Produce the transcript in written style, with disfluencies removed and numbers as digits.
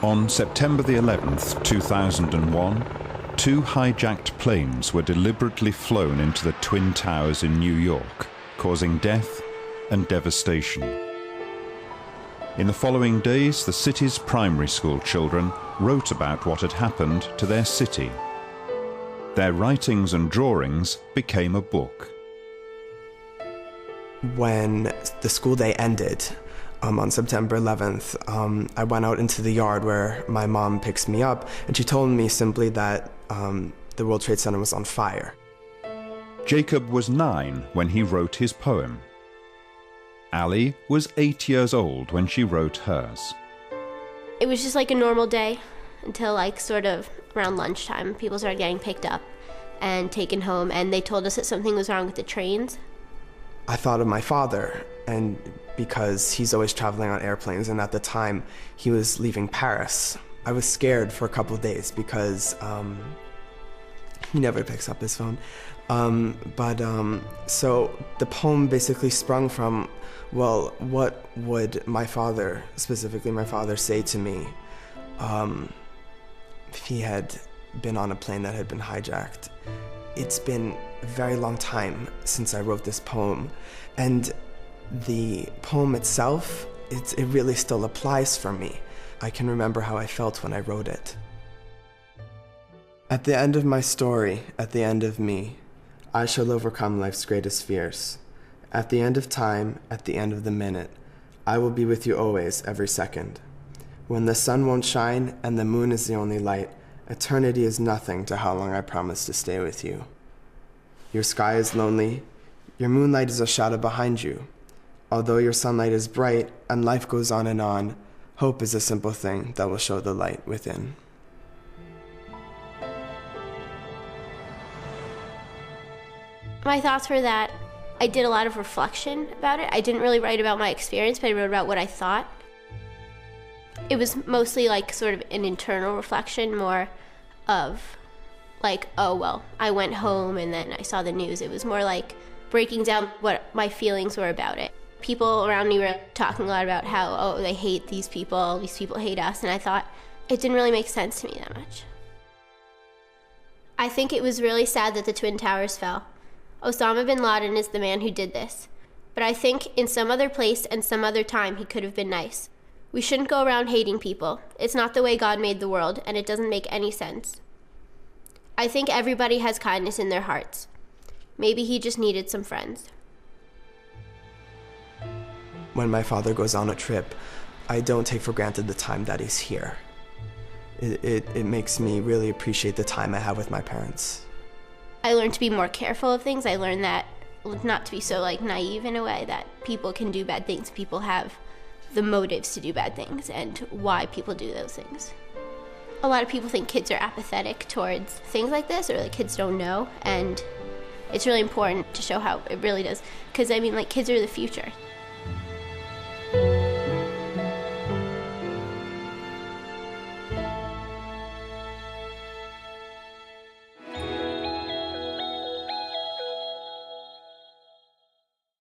On September the 11th, 2001, two hijacked planes were deliberately flown into the Twin Towers in New York, causing death and devastation. In the following days, the city's primary school children wrote about what had happened to their city. Their writings and drawings became a book. When the school day ended, on September 11th, I went out into the yard where my mom picks me up, and she told me simply that the World Trade Center was on fire. Jacob was 9 when he wrote his poem. Ali was 8 years old when she wrote hers. It was just like a normal day until like sort of around lunchtime. People started getting picked up and taken home, and they told us that something was wrong with the trains. I thought of my father, and because he's always traveling on airplanes, and at the time he was leaving Paris. I was scared for a couple of days because he never picks up his phone. So the poem basically sprung from, well, what would my father, specifically my father, say to me if he had been on a plane that had been hijacked? It's been a very long time since I wrote this poem, and the poem itself, it really still applies for me. I can remember how I felt when I wrote it. At the end of my story, at the end of me, I shall overcome life's greatest fears. At the end of time, at the end of the minute, I will be with you always, every second. When the sun won't shine and the moon is the only light, eternity is nothing to how long I promise to stay with you. Your sky is lonely, your moonlight is a shadow behind you. Although your sunlight is bright and life goes on and on, hope is a simple thing that will show the light within. My thoughts were that I did a lot of reflection about it. I didn't really write about my experience, but I wrote about what I thought. It was mostly like sort of an internal reflection, more of like, oh, well, I went home and then I saw the news. It was more like breaking down what my feelings were about it. People around me were talking a lot about how, oh, they hate these people hate us, and I thought it didn't really make sense to me that much. I think it was really sad that the Twin Towers fell. Osama bin Laden is the man who did this, but I think in some other place and some other time he could have been nice. We shouldn't go around hating people. It's not the way God made the world, and it doesn't make any sense. I think everybody has kindness in their hearts. Maybe he just needed some friends. When my father goes on a trip, I don't take for granted the time that he's here. It makes me really appreciate the time I have with my parents. I learned to be more careful of things. I learned that not to be so like naive in a way, that people can do bad things. People have the motives to do bad things and why people do those things. A lot of people think kids are apathetic towards things like this, or like kids don't know, and it's really important to show how it really does. Because I mean, like, kids are the future.